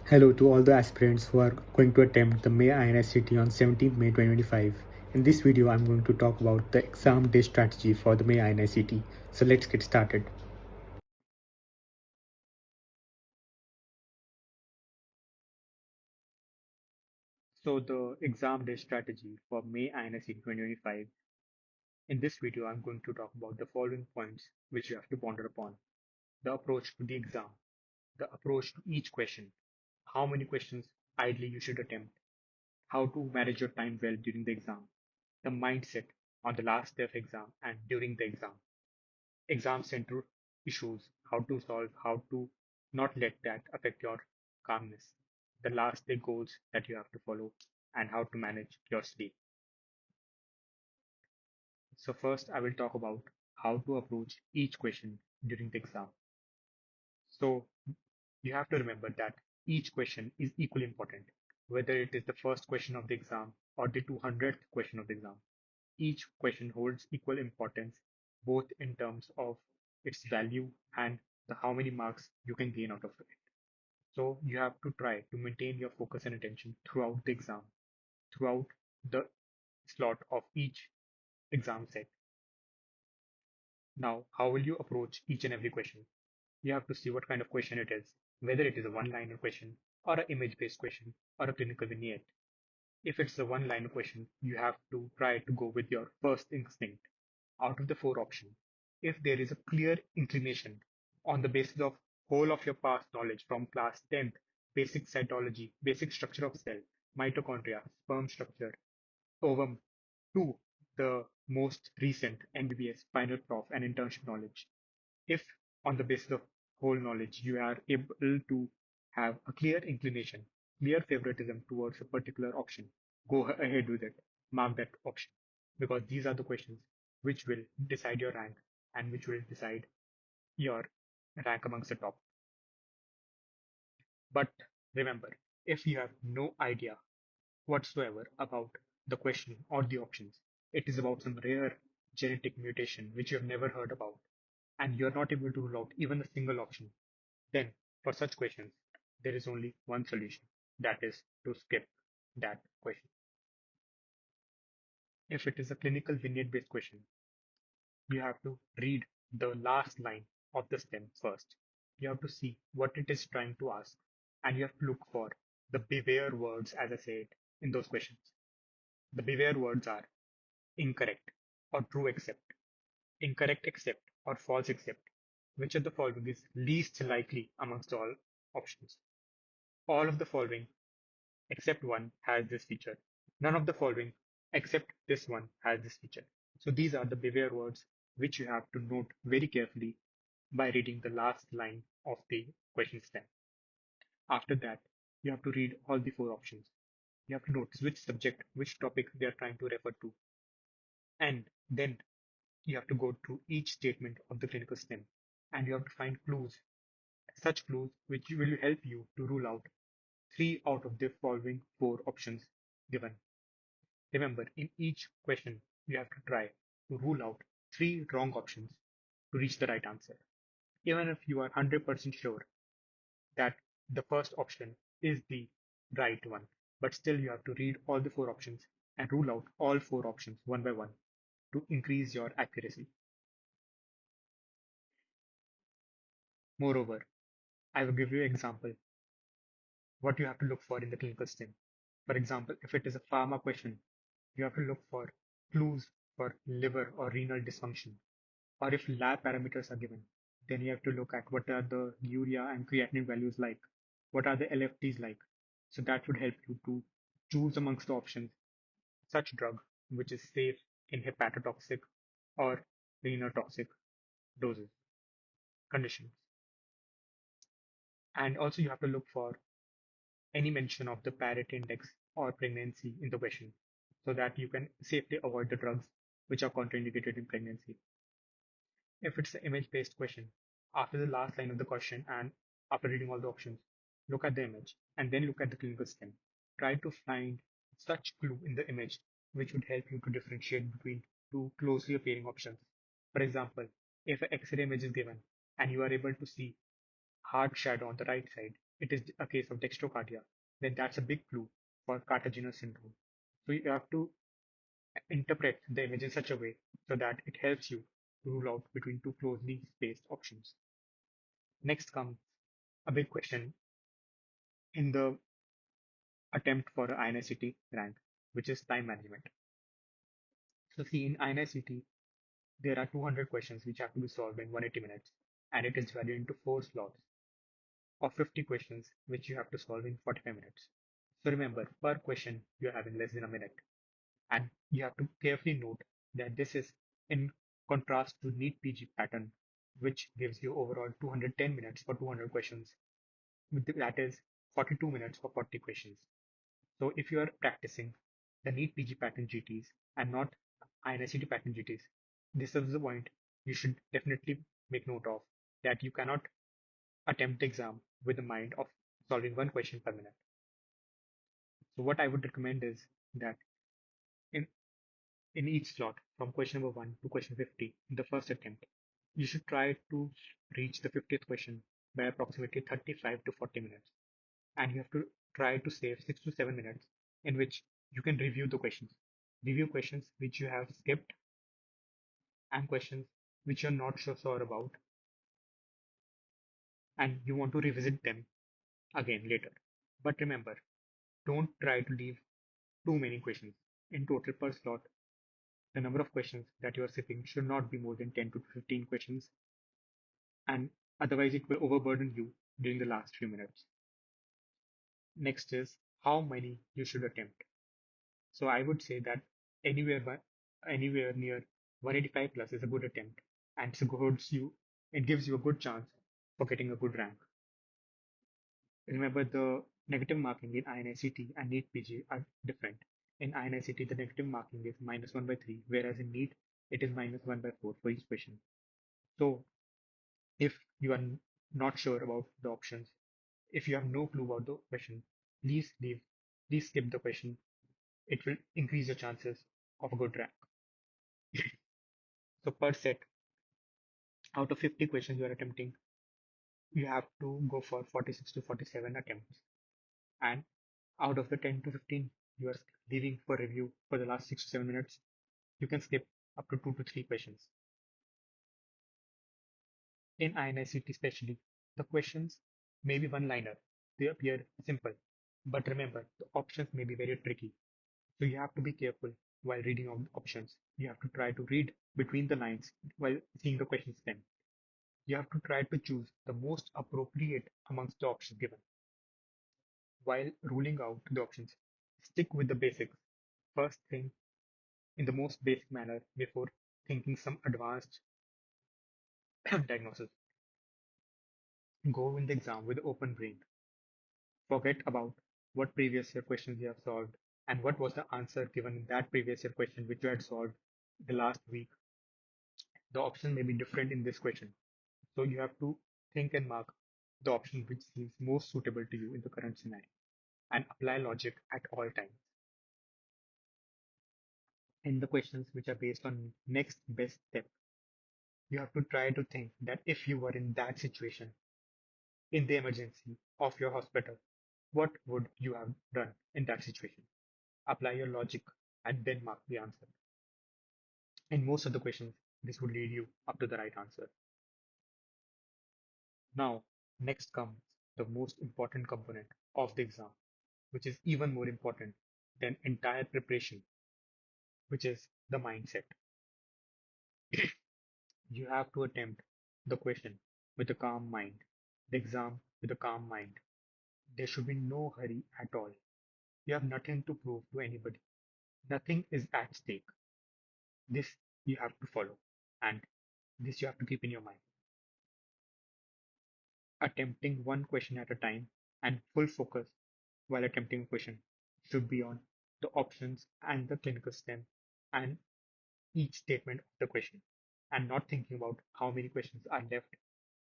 Hello to all the aspirants who are going to attempt the May INICET on 17th May 2025. In this video, I'm going to talk about the exam day strategy for the May INICET. So let's get started. So the exam day strategy for May INICET 2025. In this video, I'm going to talk about the following points which you have to ponder upon. The approach to the exam, the approach to each question, how many questions ideally you should attempt, how to manage your time well during the exam, the mindset on the last day of exam and during the exam center issues, how to solve, how to not let that affect your calmness, the last day goals that you have to follow, and how to manage your sleep. So first I will talk about how to approach each question during the exam. So you have to remember that each question is equally important, whether it is the first question of the exam or the 200th question of the exam. Each question holds equal importance, both in terms of its value and the how many marks you can gain out of it. So you have to try to maintain your focus and attention throughout the exam, throughout the slot of each exam set. Now, how will you approach each and every question? You have to see what kind of question it is, whether it is a one-liner question or an image-based question or a clinical vignette. If it's a one-liner question, you have to try to go with your first instinct out of the four options. If there is a clear inclination on the basis of whole of your past knowledge from class 10th, basic cytology, basic structure of cell, mitochondria, sperm structure, ovum, to the most recent MBBS, final prof, and internship knowledge. If on the basis of whole knowledge you are able to have a clear inclination, clear favoritism towards a particular option, go ahead with it. Mark that option because these are the questions which will decide your rank and which will decide your rank amongst the top. But remember, if you have no idea whatsoever about the question or the options, it is about some rare genetic mutation which you have never heard about, and you're not able to rule out even a single option, then for such questions, there is only one solution, that is to skip that question. If it is a clinical vignette-based question, you have to read the last line of the stem first. You have to see what it is trying to ask, and you have to look for the beware words, as I said, in those questions. The beware words are incorrect or true except, incorrect except, or false except. Which of the following is least likely amongst all options? All of the following except one has this feature. None of the following except this one has this feature. So these are the beware words which you have to note very carefully by reading the last line of the question stem. After that, you have to read all the four options. You have to notice which subject, which topic they are trying to refer to. And then you have to go through each statement of the clinical stem and you have to find clues, such clues which will help you to rule out three out of the following four options given. Remember, in each question, you have to try to rule out three wrong options to reach the right answer. Even if you are 100% sure that the first option is the right one, but still you have to read all the four options and rule out all four options one by one to increase your accuracy. Moreover, I will give you an example what you have to look for in the clinical stem. For example, if it is a pharma question, you have to look for clues for liver or renal dysfunction. Or if lab parameters are given, then you have to look at what are the urea and creatinine values like, what are the LFTs like. So that would help you to choose amongst the options such drug which is safe in hepatotoxic or renotoxic doses conditions. And also you have to look for any mention of the parity index or pregnancy in the question so that you can safely avoid the drugs which are contraindicated in pregnancy. If it's an image-based question, after the last line of the question and after reading all the options, look at the image and then look at the clinical stem. Try to find such clue in the image which would help you to differentiate between two closely appearing options. For example, if an X-ray image is given and you are able to see hard shadow on the right side, it is a case of dextrocardia, then that's a big clue for Cartagena syndrome. So you have to interpret the image in such a way so that it helps you to rule out between two closely spaced options. Next comes a big question in the attempt for an INICET rank, which is time management. So see, in INICET, there are 200 questions which have to be solved in 180 minutes, and it is divided into four slots of 50 questions which you have to solve in 45 minutes. So remember, per question, you're having less than a minute. And you have to carefully note that this is in contrast to NEET PG pattern, which gives you overall 210 minutes for 200 questions. That is 42 minutes for 40 questions. So if you are practicing the NEET PG pattern GTs and not INICET pattern GTs, this is the point you should definitely make note of, that you cannot attempt the exam with the mind of solving one question per minute. So what I would recommend is that in in each slot from question number 1 to question 50 in the first attempt, you should try to reach the 50th question by approximately 35 to 40 minutes. And you have to try to save 6 to 7 minutes in which you can review the questions. Review questions which you have skipped and questions which you're not so sure about and you want to revisit them again later. But remember, don't try to leave too many questions. In total per slot, the number of questions that you are skipping should not be more than 10 to 15 questions, and otherwise it will overburden you during the last few minutes. Next is how many you should attempt. So I would say that anywhere near 185 plus is a good attempt, and it gives you a good chance for getting a good rank. Remember, the negative marking in INICET and NEET PG are different. In INICET, the negative marking is -1/3, whereas in NEET it is -1/4 for each question. So if you are not sure about the options, if you have no clue about the question, please leave, please skip the question. It will increase your chances of a good rank. So per set, out of 50 questions you are attempting, you have to go for 46 to 47 attempts. And out of the 10 to 15 you are leaving for review for the last 6 to 7 minutes, you can skip up to 2 to 3 questions. In INICET especially, the questions may be one-liner. They appear simple. But remember, the options may be very tricky. So you have to be careful while reading out the options. You have to try to read between the lines while seeing the questions then. You have to try to choose the most appropriate amongst the options given. While ruling out the options, stick with the basics. First thing in the most basic manner before thinking some advanced diagnosis. Go in the exam with open brain. Forget about what previous year questions you have solved and what was the answer given in that previous year question which you had solved the last week. The option may be different in this question. So you have to think and mark the option which seems most suitable to you in the current scenario and apply logic at all times. In the questions which are based on next best step, you have to try to think that if you were in that situation, in the emergency of your hospital, what would you have done in that situation? Apply your logic and then mark the answer. In most of the questions, this would lead you up to the right answer. Now, next comes the most important component of the exam, which is even more important than entire preparation, which is the mindset. You have to attempt the question with a calm mind, the exam with a calm mind. There should be no hurry at all. You have nothing to prove to anybody. Nothing is at stake. This you have to follow, and this you have to keep in your mind. Attempting one question at a time and full focus while attempting a question should be on the options and the clinical stem and each statement of the question, and not thinking about how many questions are left,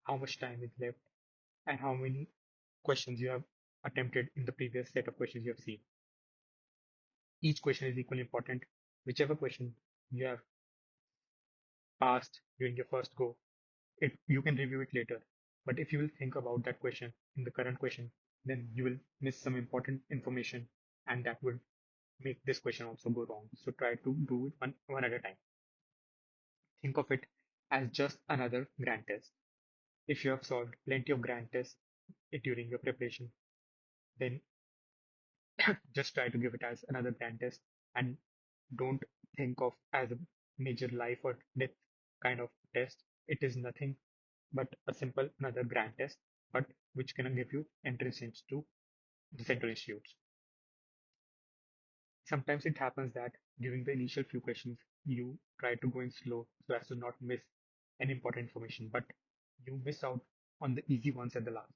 how much time is left, and how many questions you have attempted in the previous set of questions you have seen. Each question is equally important. Whichever question you have passed during your first go, you can review it later. But if you will think about that question in the current question, then you will miss some important information, and that would make this question also go wrong. So try to do it one at a time. Think of it as just another grand test. If you have solved plenty of grand tests during your preparation, then just try to give it as another grand test and don't think of as a major life or death kind of test. It is nothing but a simple another grand test, but which can give you entrance into the central institutes. Sometimes it happens that during the initial few questions, you try to go in slow so as to not miss any important information, but you miss out on the easy ones at the last,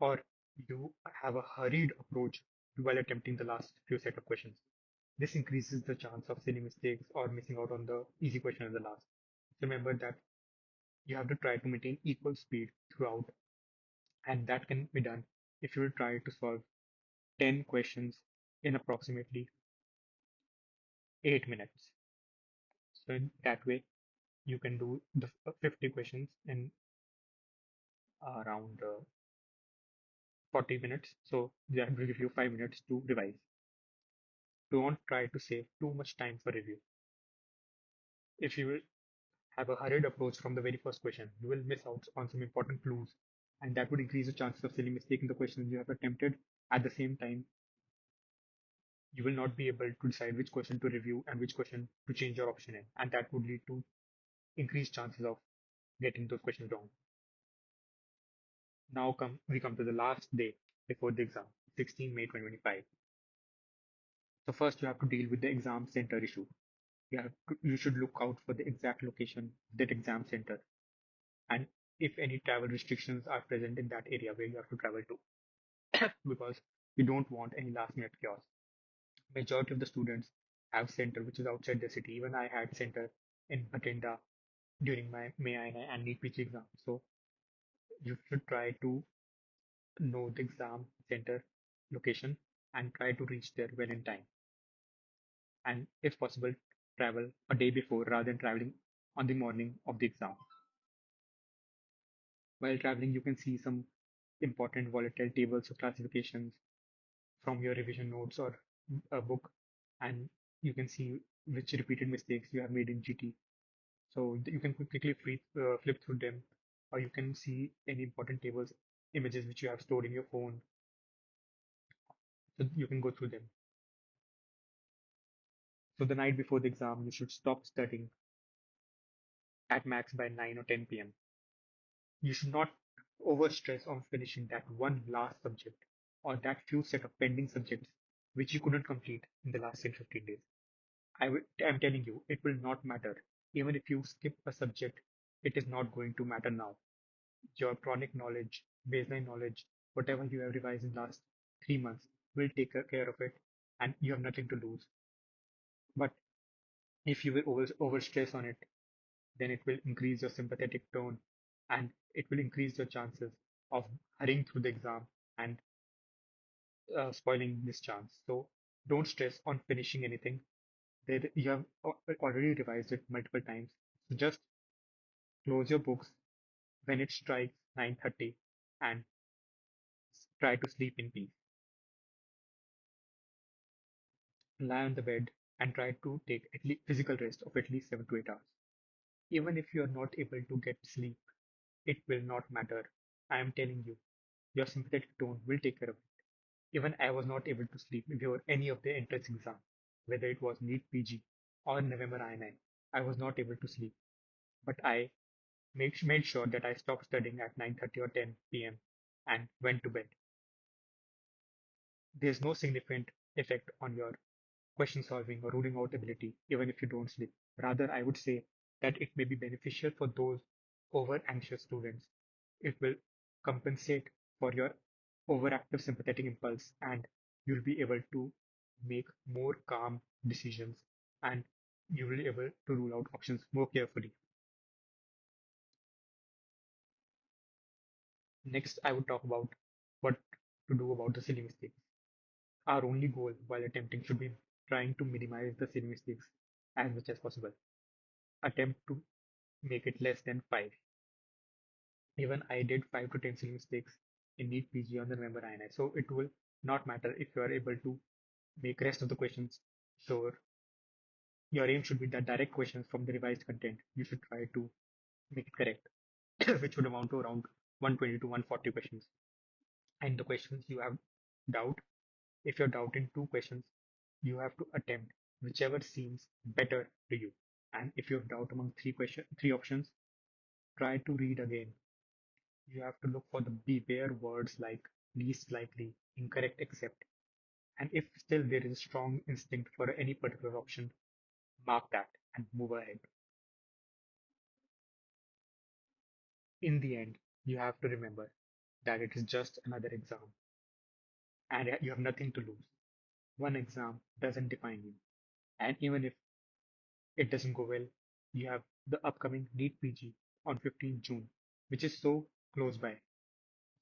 or you have a hurried approach while attempting the last few set of questions. This increases the chance of silly mistakes or missing out on the easy question at the last. Remember that you have to try to maintain equal speed throughout, and that can be done if you will try to solve 10 questions in approximately 8 minutes. So in that way, you can do the 50 questions in around 40 minutes. So that will give you 5 minutes to revise. Don't try to save too much time for review. If you will have a hurried approach from the very first question, you will miss out on some important clues, and that would increase the chances of silly mistaking the questions you have attempted. At the same time, you will not be able to decide which question to review and which question to change your option in, and that would lead to increased chances of getting those questions wrong. Now we come to the last day before the exam, 16 May 2025. So first you have to deal with the exam center issue. You should look out for the exact location of that exam center and if any travel restrictions are present in that area where you have to travel to, because you don't want any last minute chaos. Majority of the students have center which is outside the city. Even I had center in Bhatinda during my May and NEET PG exam. So you should try to know the exam center location and try to reach there well in time. And if possible, travel a day before rather than traveling on the morning of the exam. While traveling, you can see some important volatile tables or classifications from your revision notes or a book, and you can see which repeated mistakes you have made in GT. So you can quickly flip through them, or you can see any important tables, images which you have stored in your phone. So you can go through them. So the night before the exam, you should stop studying at max by 9 or 10 p.m. You should not overstress on finishing that one last subject or that few set of pending subjects which you couldn't complete in the last 10 15 days. I'm telling you, it will not matter. Even if you skip a subject, it is not going to matter now. Your chronic knowledge, baseline knowledge, whatever you have revised in last 3 months will take care of it and you have nothing to lose. But if you will overstress on it, then it will increase your sympathetic tone and it will increase your chances of hurrying through the exam and spoiling this chance. So don't stress on finishing anything. You have already revised it multiple times. So just close your books when it strikes 9:30 and try to sleep in peace. Lie on the bed and try to take at least physical rest of at least 7 to 8 hours. Even if you are not able to get sleep, it will not matter. I am telling you, your sympathetic tone will take care of it. Even I was not able to sleep before any of the entrance exam, whether it was NEET PG or November INI. I was not able to sleep, but I made sure that I stopped studying at 9:30 or 10 p.m. and went to bed. There's no significant effect on your question solving or ruling out ability, even if you don't sleep. Rather, I would say that it may be beneficial for those over anxious students. It will compensate for your overactive sympathetic impulse, and you'll be able to make more calm decisions and you will be able to rule out options more carefully. Next, I would talk about what to do about the silly mistakes. Our only goal while attempting should be trying to minimize the silly mistakes as much as possible. Attempt to make it less than 5. Even I did 5 to 10 silly mistakes in NEET PG or the November INI. So it will not matter if you are able to make rest of the questions sure. Your aim should be that direct questions from the revised content. You should try to make it correct, which would amount to around 120 to 140 questions. And the questions you have doubt, if you're doubting two questions, you have to attempt whichever seems better to you. And if you have doubt among three options, try to read again. You have to look for the beware words like least likely, incorrect except, and if still there is a strong instinct for any particular option, mark that and move ahead. In the end, you have to remember that it is just another exam and you have nothing to lose. One exam doesn't define you. And even if it doesn't go well, you have the upcoming NEET PG on 15th June, which is so close by.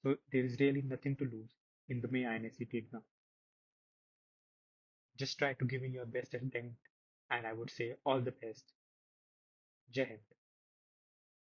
So there is really nothing to lose in the May INICET exam. Just try to give in your best attempt, and I would say all the best. Jai Hind.